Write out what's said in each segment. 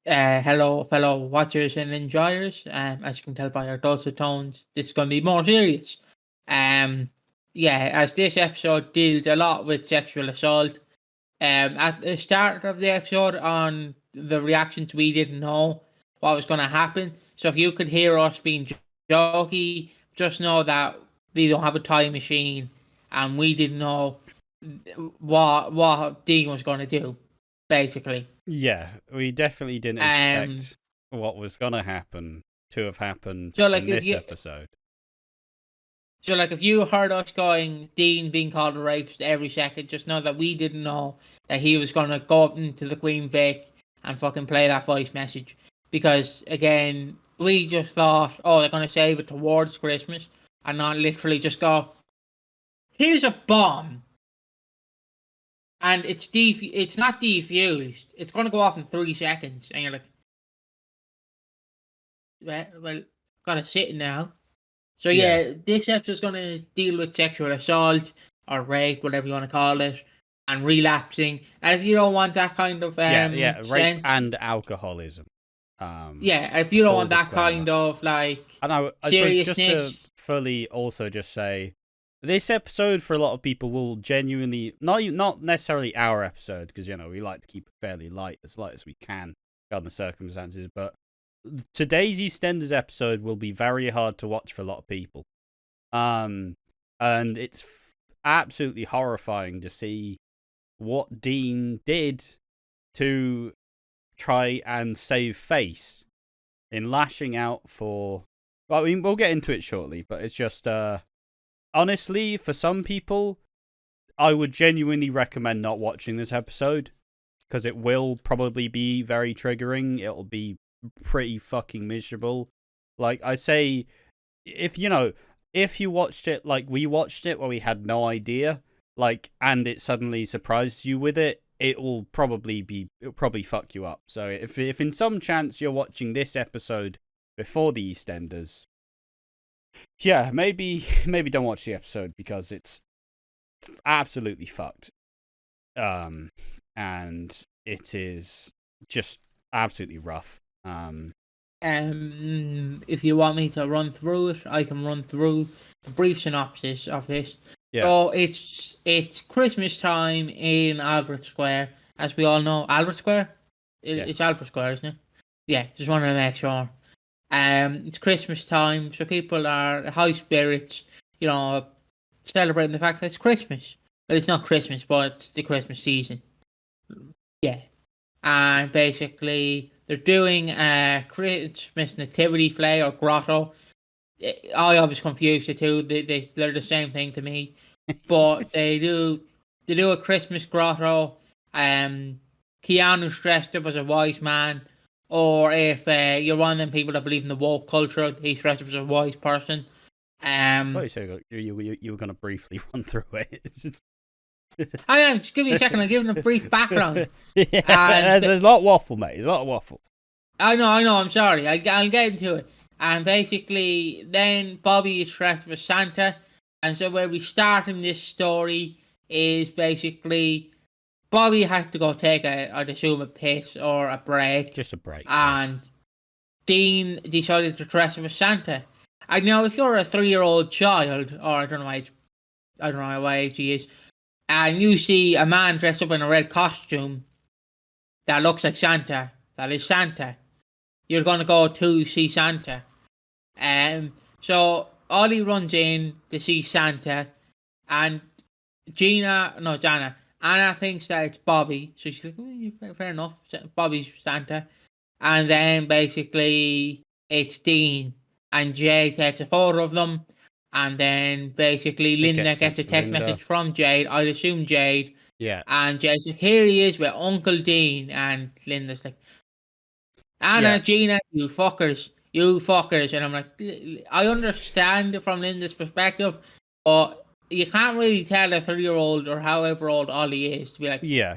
Hello, fellow watchers and enjoyers. As you can tell by our dulcet tones, this is going to be more serious. Um, yeah, as this episode deals a lot with sexual assault. At the start of the episode, on the reactions, we didn't know what was going to happen. So if you could hear us being jokey, just know that we don't have a time machine, and we didn't know what Dean was going to do, basically. Yeah, we definitely didn't Um, expect what was going to happen to have happened so like in if this you episode. So, like, if you heard us going, Dean being called a rapist every second, just know that we didn't know that he was going to go up into the Queen Vic and fucking play that voice message. Because, again, we just thought, oh, they're going to save it towards Christmas and not literally just go, here's a bomb. And it's not defused. It's going to go off in 3 seconds. And you're like, well, gotta sit now. So yeah, this episode's going to deal with sexual assault or rape, whatever you want to call it, and relapsing. And if you don't want that kind of Rape sense, and alcoholism. yeah, if you don't want that disclaimer. kind of like And I suppose just to fully also just say, this episode for a lot of people will genuinely not necessarily our episode, because we like to keep it fairly light as we can on the circumstances, but today's EastEnders episode will be very hard to watch for a lot of people. And it's absolutely horrifying to see what Dean did to try and save face in lashing out for... Well, I mean, we'll get into it shortly, but it's just... honestly, for some people, I would genuinely recommend not watching this episode, because it will probably be very triggering. It'll be pretty fucking miserable. Like I say, if you watched it like we watched it, where we had no idea, and it suddenly surprised you with it, it'll probably fuck you up. So if in some chance you're watching this episode before the EastEnders, yeah, maybe don't watch the episode, because it's absolutely fucked. And it is just absolutely rough. if you want me to run through it, I can run through the brief synopsis of this. Yeah. So it's Christmas time in Albert Square, as we all know. Albert Square? Yes. It's Albert Square, isn't it? Yeah, just wanted to make sure. It's Christmas time, so people are high spirits, celebrating the fact that it's Christmas. Well, it's not Christmas, but it's the Christmas season. Yeah. And basically, they're doing a Christmas nativity play or grotto. I always confuse the two. They're the same thing to me. But they do a Christmas grotto. Keanu's dressed up as a wise man. Or if you're one of them people that believe in the woke culture, he's dressed up as a wise person. Well, so you were going to briefly run through it. I am. Just give me a second. I'm giving a brief background. There's a lot of waffle, mate. There's a lot of waffle. I know. I'm sorry. I'll get into it. And basically, then Bobby is dressed as Santa. And so where we start in this story is basically Bobby has to go take I'd assume a piss or a break. Just a break. And Dean decided to dress up as Santa. I know if you're a 3-year-old child, or I don't know what age he is, and you see a man dressed up in a red costume that looks like Santa, that is Santa, you're going to go to see Santa. So Ollie runs in to see Santa, and Anna thinks that it's Bobby, so she's like, fair enough, Bobby's Santa. And then basically it's Dean, and Jade takes a photo of them. And then basically Linda gets a text message from Jade. I'd assume Jade. Yeah. And Jade's like, here he is with Uncle Dean. And Linda's like, Anna, Gina, you fuckers. And I'm like, I understand it from Linda's perspective, but you can't really tell a 3-year-old or however old Ollie is to be like, yeah,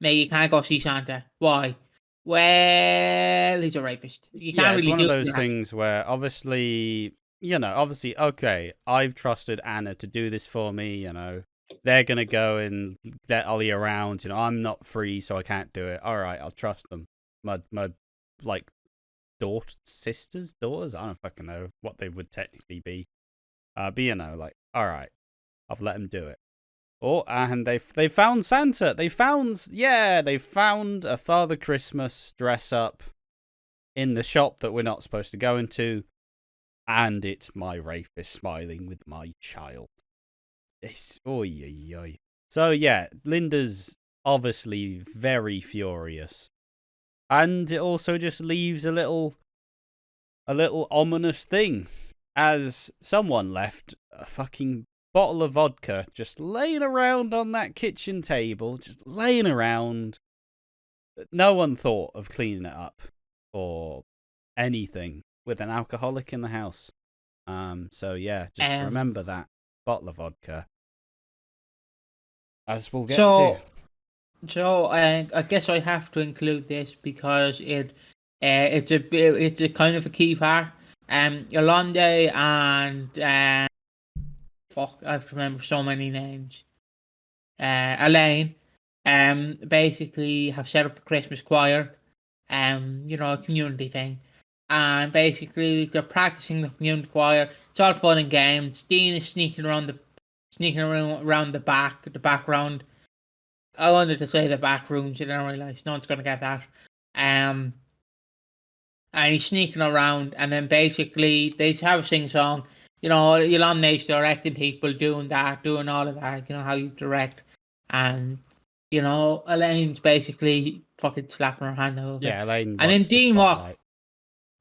mate, you can't go see Santa. Why? Well, he's a rapist. You can't it's really one do of those that. things where obviously, okay, I've trusted Anna to do this for me, they're going to go and let Ollie around, I'm not free, so I can't do it. All right, I'll trust them. My like daughters. I don't fucking know what they would technically be. But like, all right, I've let them do it. Oh, and they found Santa. They found a Father Christmas dress up in the shop that we're not supposed to go into, and it's my rapist smiling with my child. It's oy. So yeah, Linda's obviously very furious, and it also just leaves a little ominous thing, as someone left a fucking bottle of vodka just laying around on that kitchen table, just laying around. No one thought of cleaning it up or anything with an alcoholic in the house. So yeah, just remember that bottle of vodka, as we'll get to. So I guess I have to include this because it's a kind of a key part. Yolande and I have to remember so many names. Elaine, basically have set up the Christmas choir, a community thing, and basically they're practicing the community choir. It's all fun and games. Dean is sneaking around the background. I wanted to say the back rooms, I didn't realise no one's gonna get that. And he's sneaking around, and then basically they have a sing song. Yolande's directing people, doing all of that. How you direct, and Elaine's basically fucking slapping her hand over. Yeah, Elaine. And then Dean walks.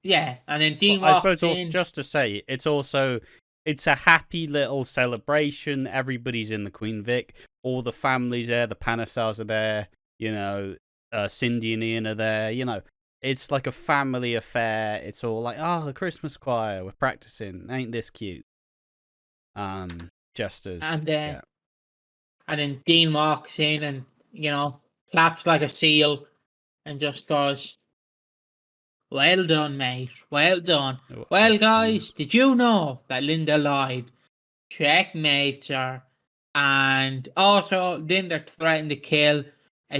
Yeah, and then Dean walks. I suppose also, just to say, it's a happy little celebration. Everybody's in the Queen Vic. All the families there. The Panasars are there. Cindy and Ian are there. It's like a family affair. It's all like, the Christmas choir. We're practicing. Ain't this cute? Just as and then Dean walks in and claps like a seal, and just goes, "Well done, mate. Well done. Well, guys, did you know that Linda lied? Checkmate, sir." And also, Linda threatened to kill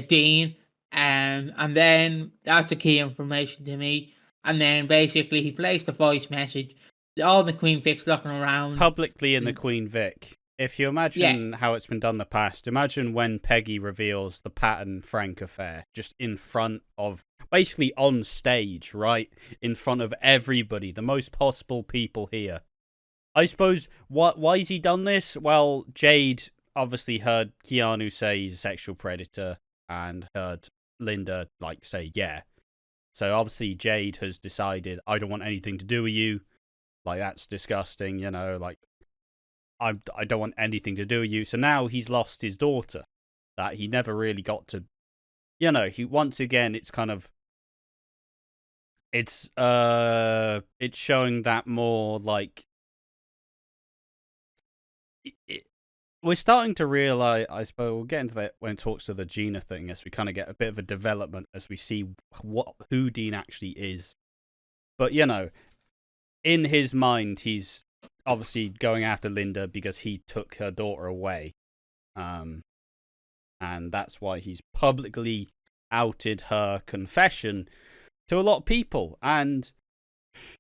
Dean. And then that's the key information to me. And then basically he plays the voice message. All the Queen Vic's looking around. Publicly in the Queen Vic. If you imagine how it's been done in the past, imagine when Peggy reveals the Pat and Frank affair, just in front of, basically on stage, right? In front of everybody, the most possible people here. I suppose, why has he done this? Well, Jade obviously heard Keanu say he's a sexual predator and heard Linda say yeah. So obviously Jade has decided, I don't want anything to do with you. That's disgusting, I don't want anything to do with you. So now he's lost his daughter that he never really got to, he once again, it's kind of, it's showing that more we're starting to realize, I suppose we'll get into that when it talks to the Gina thing, as we kind of get a bit of a development as we see who Dean actually is. But, in his mind, he's obviously going after Linda because he took her daughter away. And that's why he's publicly outed her confession to a lot of people. And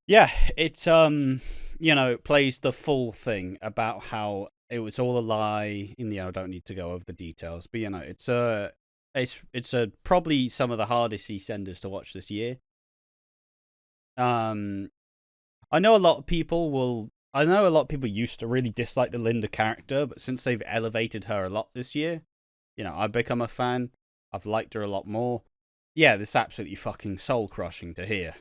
yeah, it plays the full thing about how it was all a lie. I don't need to go over the details, but it's probably some of the hardest EastEnders to watch this year. I know a lot of people used to really dislike the Linda character, but since they've elevated her a lot this year, I've become a fan. I've liked her a lot more. Yeah, this is absolutely fucking soul crushing to hear,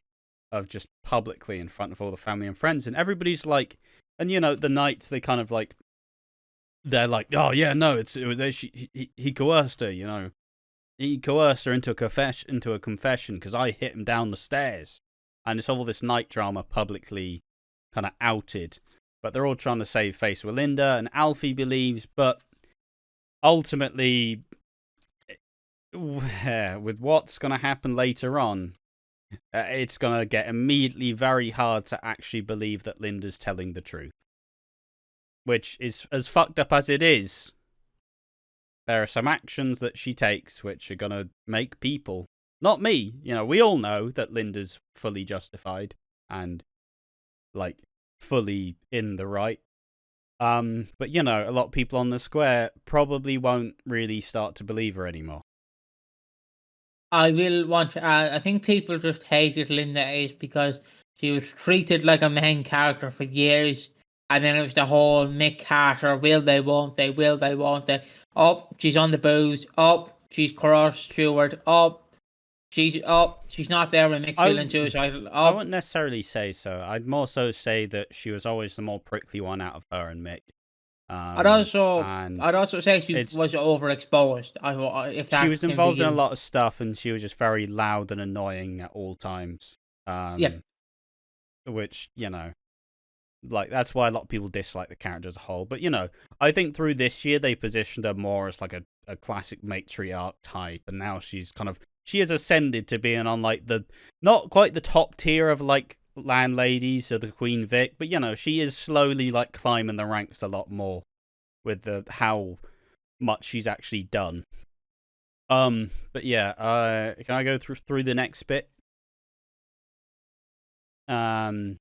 of just publicly in front of all the family and friends, and everybody's like, and the nights they kind of like, they're like, oh yeah, no, he coerced her, he coerced her into a confession because I hit him down the stairs, and it's all this night drama publicly kind of outed, but they're all trying to save face with Linda, and Alfie believes, but ultimately, with what's going to happen later on, it's going to get immediately very hard to actually believe that Linda's telling the truth. Which is, as fucked up as it is, there are some actions that she takes which are going to make people Not me. You know, we all know that Linda's fully justified and, like, fully in the right. But, you know, a lot of people on the square probably won't really start to believe her anymore. I will want to add, I think people just hated Linda Ace because she was treated like a main character for years. And then it was the whole Mick Carter, will they, won't they, will they, won't they. Oh, she's on the booze. Oh, she's cross steward. Oh, she's not there when Mick's feeling suicidal. Oh. I wouldn't necessarily say so. I'd more so say that she was always the more prickly one out of her and Mick. I'd also say she was overexposed. If she was involved in a lot of stuff, and she was just very loud and annoying at all times. Which, you know, like, that's why a lot of people dislike the character as a whole. But, you know, I think through this year they positioned her more as like a classic matriarch type, and now she has ascended to being on like the not quite the top tier of like landladies or the Queen Vic, but, you know, she is slowly like climbing the ranks a lot more with how much she's actually done. But yeah, can I go through the next bit? And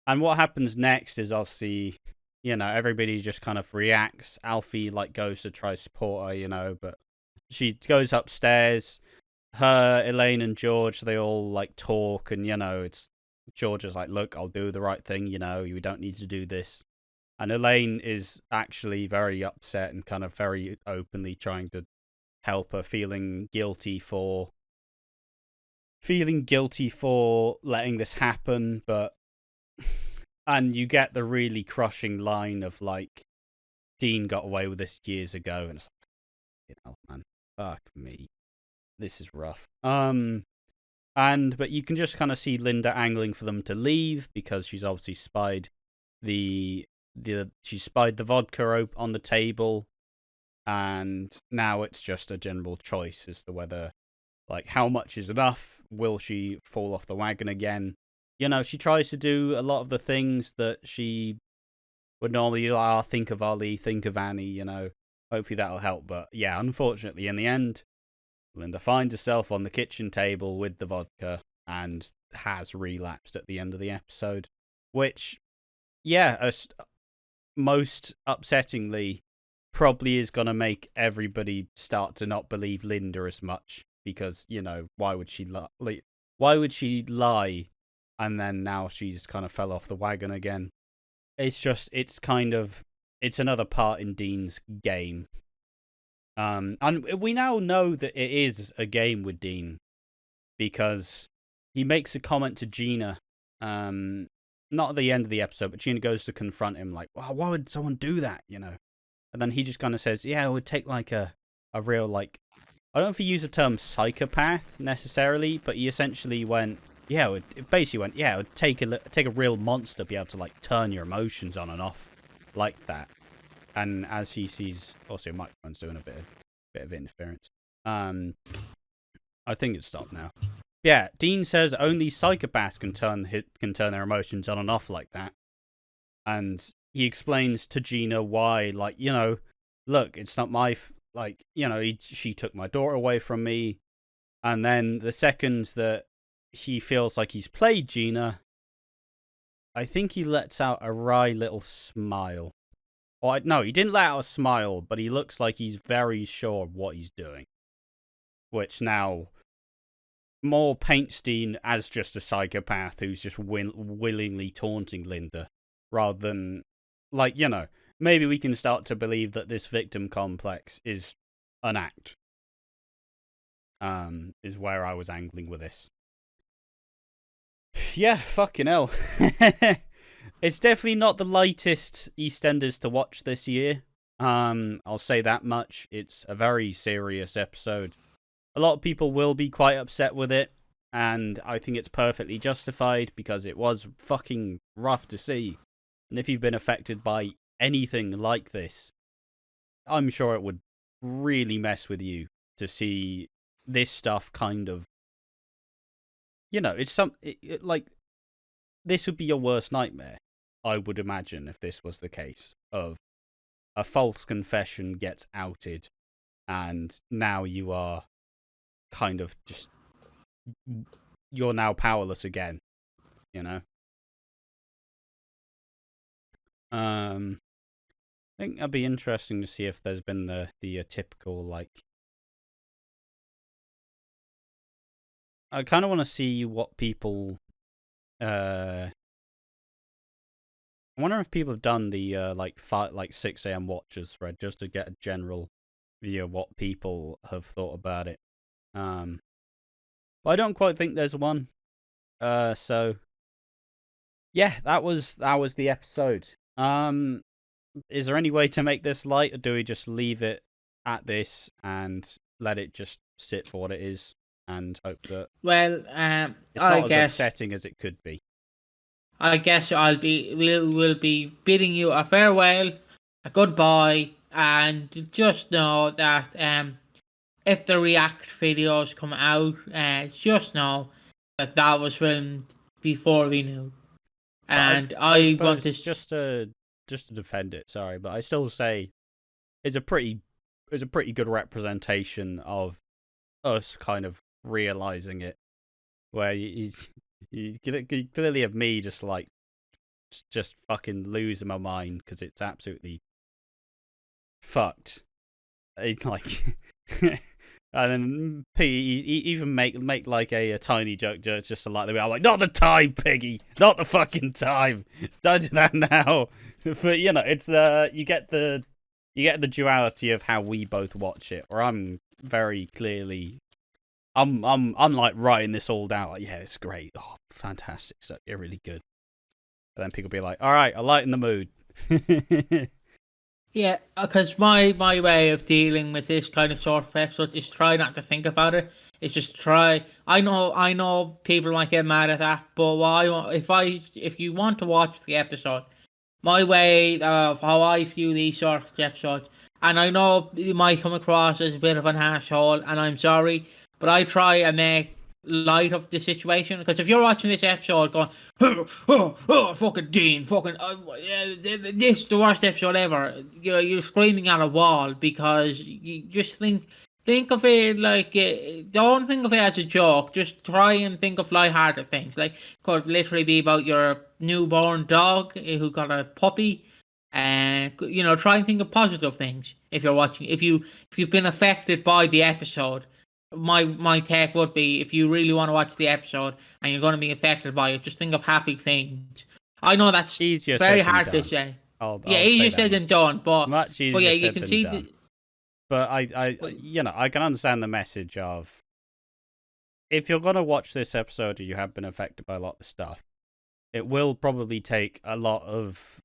what happens next is, obviously, you know, everybody just kind of reacts. Alfie like goes to try to support her, you know, but she goes upstairs. Her, Elaine, and George, they all like talk, and, you know, George is like, look, I'll do the right thing, you know, you don't need to do this. And Elaine is actually very upset and kind of very openly trying to help her, feeling guilty for letting this happen, but and you get the really crushing line of like, Dean got away with this years ago, and it's like, you know, man, fuck me. This is rough. But you can just kind of see Linda angling for them to leave because she's obviously spied the vodka on the table, and now it's just a general choice as to whether, like, how much is enough. Will she fall off the wagon again? You know, she tries to do a lot of the things that she would normally, like, think of Ollie, think of Annie, you know. Hopefully that'll help. But yeah, unfortunately, in the end, Linda finds herself on the kitchen table with the vodka and has relapsed at the end of the episode, which, yeah, most upsettingly, probably is going to make everybody start to not believe Linda as much, because, you know, why would she lie and then now she's kind of fell off the wagon again? It's another part in Dean's game. And we now know that it is a game with Dean, because he makes a comment to Gina, not at the end of the episode, but Gina goes to confront him like, well, why would someone do that, you know? And then he just kind of says, yeah, it would take like a real, like, I don't know if he used the term psychopath necessarily, but he essentially went, yeah, it would take a real monster to be able to like turn your emotions on and off like that. And as he sees, also, microphone's doing a bit of interference. I think it's stopped now. Yeah, Dean says only psychopaths can turn their emotions on and off like that. And he explains to Gina why, like, you know, look, it's not my, like, you know, she took my daughter away from me. And then the second that he feels like he's played Gina, I think he lets out a wry little smile. No, he didn't let out a smile, but he looks like he's very sure of what he's doing. Which now more paints Dean as just a psychopath who's just willingly taunting Linda, rather than, like, you know, maybe we can start to believe that this victim complex is an act. Is where I was angling with this. Yeah, fucking hell. It's definitely not the lightest EastEnders to watch this year. I'll say that much. It's a very serious episode. A lot of people will be quite upset with it, and I think it's perfectly justified because it was fucking rough to see. And if you've been affected by anything like this, I'm sure it would really mess with you to see this stuff kind of, you know, like, this would be your worst nightmare, I would imagine, if this was the case, of a false confession gets outed and now you are kind of just you're now powerless again. You know. I think that'd be interesting to see if there's been the typical like. I kind of want to see what people. I wonder if people have done the like 6 a.m. watchers thread just to get a general view of what people have thought about it. But I don't quite think there's one. So yeah, that was the episode. Is there any way to make this light, or do we just leave it at this and let it just sit for what it is and hope that Well, it's not as upsetting as it could be? I guess we'll be bidding you a farewell, a goodbye, and just know that if the react videos come out, just know that was filmed before we knew. And I want to just to defend it. Sorry, but I still say it's a pretty good representation of us kind of realizing it, where you clearly have me just fucking losing my mind because it's absolutely fucked. It, like, and then Piggy even make like a tiny joke just to like the way I'm like, not the time, Piggy, not the fucking time. Don't do that now. But you know, it's you get the duality of how we both watch it. Where I'm very clearly, I'm like writing this all down. Like, yeah, it's great. Oh, fantastic. So you're really good. And then people be like, all right, I lighten the mood. Yeah, because my way of dealing with this kind of sort of episode is try not to think about it. It's just try. I know people might get mad at that, but if you want to watch the episode, my way of how I view these sort of episodes, and I know you might come across as a bit of an asshole, and I'm sorry, but I try and make light of the situation. Because if you're watching this episode going, fucking Dean, fucking, this is the worst episode ever, you're screaming at a wall because you just think of it like, don't think of it as a joke. Just try and think of lighthearted things. Like, could literally be about your newborn dog who got a puppy. And try and think of positive things if you're watching. If you've been affected by the episode, my take would be, if you really want to watch the episode and you're going to be affected by it, just think of happy things. I know that's easier very hard to say. I'll easier said than done, but much easier but yeah, said you can than see done. But I can understand the message of, if you're gonna watch this episode and you have been affected by a lot of the stuff, it will probably take a lot of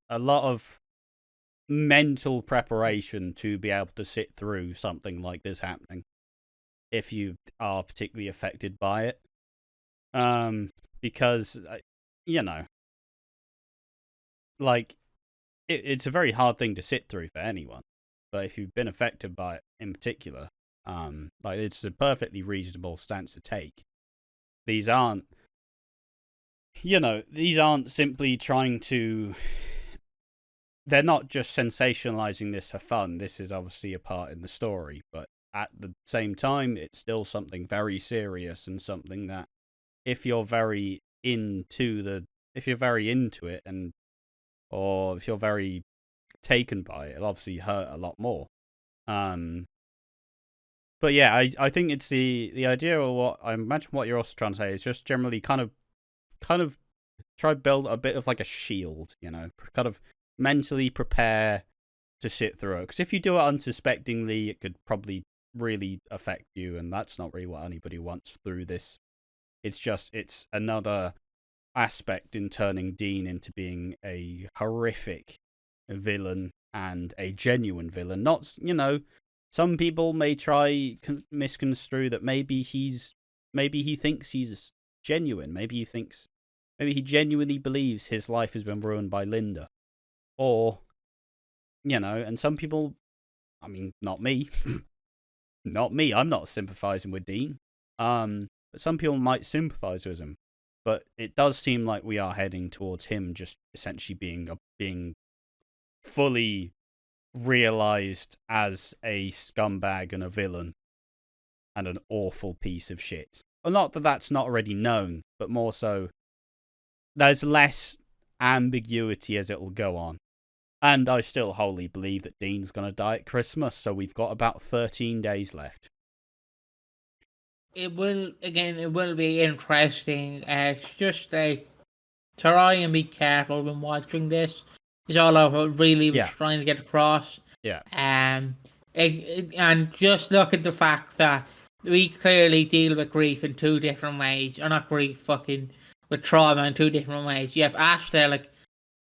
mental preparation to be able to sit through something like this happening, if you are particularly affected by it. Because like, it's a very hard thing to sit through for anyone. But if you've been affected by it in particular, like, it's a perfectly reasonable stance to take. These aren't simply trying to. They're not just sensationalizing this for fun. This is obviously a part in the story, but at the same time, it's still something very serious, and something that, if you're very into it, or if you're very taken by it, it'll obviously hurt a lot more. But yeah, I think it's the idea of what I imagine what you're also trying to say is just generally kind of try to build a bit of like a shield, kind of mentally prepare to sit through it. Because if you do it unsuspectingly, it could probably really affect you, and that's not really what anybody wants through this. It's another aspect in turning Dean into being a horrific villain and a genuine villain. Not, some people may try misconstrue that maybe he thinks he's genuine. Maybe he genuinely believes his life has been ruined by Linda. Or, and some people, I mean, not me. Not me, I'm not sympathizing with Dean. But some people might sympathize with him. But it does seem like we are heading towards him just essentially being fully realized as a scumbag and a villain and an awful piece of shit. Well, not that that's not already known, but more so there's less ambiguity as it will go on. And I still wholly believe that Dean's going to die at Christmas, so we've got about 13 days left. It will be interesting. It's just like, try and be careful when watching this. It's all about really trying to get across. Yeah. And just look at the fact that we clearly deal with grief in two different ways. Or not grief, with trauma in two different ways. You have Ash there, like,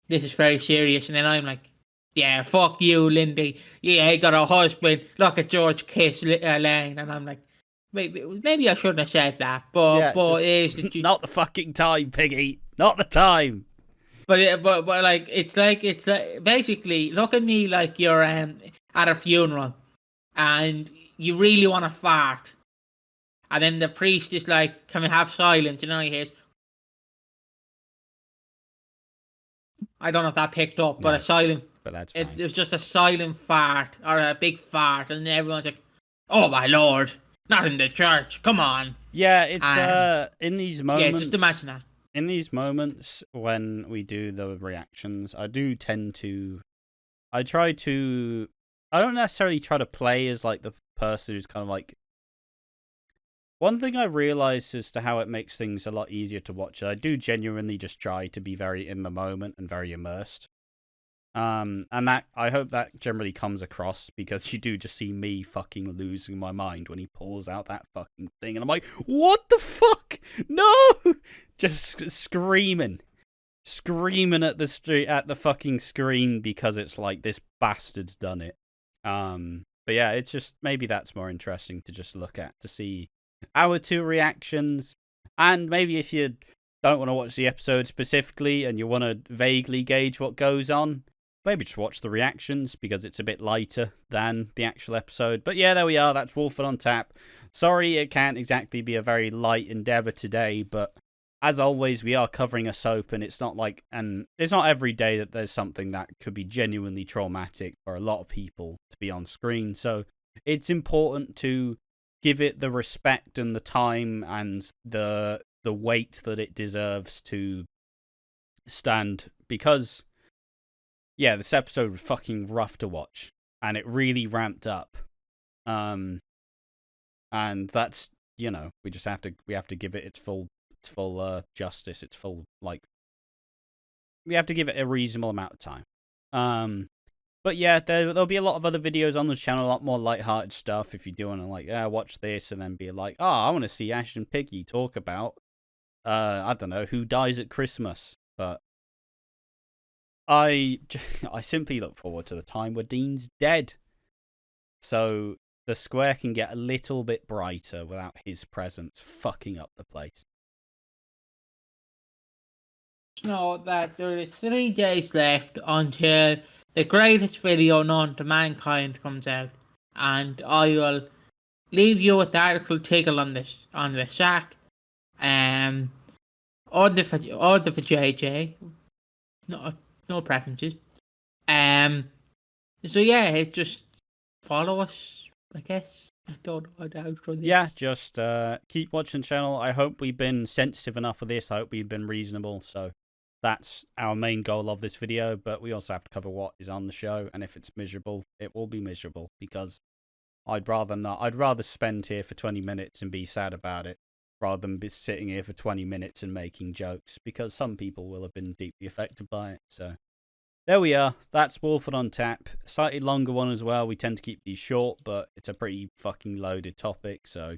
this is very serious, and then I'm like, yeah, fuck you, Lindy. Yeah, he got a husband. Look at George Kiss Lane, and I'm like, maybe I shouldn't have said that, but not the fucking time, Piggy. Not the time. But like it's like basically, look at me like you're at a funeral, and you really want to fart, and then the priest is like, "Can we have silence?" And he hears, I don't know if that picked up, but a silent. But that's fine. It was just a silent fart or a big fart, and everyone's like, "Oh my lord, not in the church! Come on!" Yeah, it's in these moments. Yeah, just imagine that. In these moments when we do the reactions, I do tend to. I don't necessarily try to play as like the person who's kind of like. One thing I realized as to how it makes things a lot easier to watch, I do genuinely just try to be very in the moment and very immersed. And that, I hope that generally comes across, because you do just see me fucking losing my mind when he pulls out that fucking thing, and I'm like, what the fuck? No! Just screaming at the fucking screen, because it's like, this bastard's done it. But yeah, it's just, maybe that's more interesting to just look at, to see our two reactions. And maybe if you don't want to watch the episode specifically and you want to vaguely gauge what goes on, maybe just watch the reactions, because it's a bit lighter than the actual episode. But yeah, there we are. That's Walford on Tap. Sorry it can't exactly be a very light endeavour today, but as always, we are covering a soap, and it's not every day that there's something that could be genuinely traumatic for a lot of people to be on screen. So it's important to give it the respect and the time and the weight that it deserves to stand, because yeah, this episode was fucking rough to watch, and it really ramped up. And that's, we just have to give it its full justice, its full, like, we have to give it a reasonable amount of time. But yeah, there'll be a lot of other videos on the channel, a lot more lighthearted stuff if you do want to, like, watch this and then be like, I want to see Ash and Piggy talk about, I don't know, who dies at Christmas. But I simply look forward to the time where Dean's dead, so the square can get a little bit brighter without his presence fucking up the place. Know that there is 3 days left until the greatest video known to mankind comes out, and I will leave you with the article tickle on the sack, or the for JJ. No preferences. So yeah, just follow us, I guess. I don't know how to this. Yeah, just keep watching the channel. I hope we've been sensitive enough for this. I hope we've been reasonable. So that's our main goal of this video. But we also have to cover what is on the show. And if it's miserable, it will be miserable, because I'd rather not. I'd rather spend here for 20 minutes and be sad about it, rather than be sitting here for 20 minutes and making jokes, because some people will have been deeply affected by it. So there we are. That's Walford on Tap. Slightly longer one as well. We tend to keep these short, but it's a pretty fucking loaded topic, so,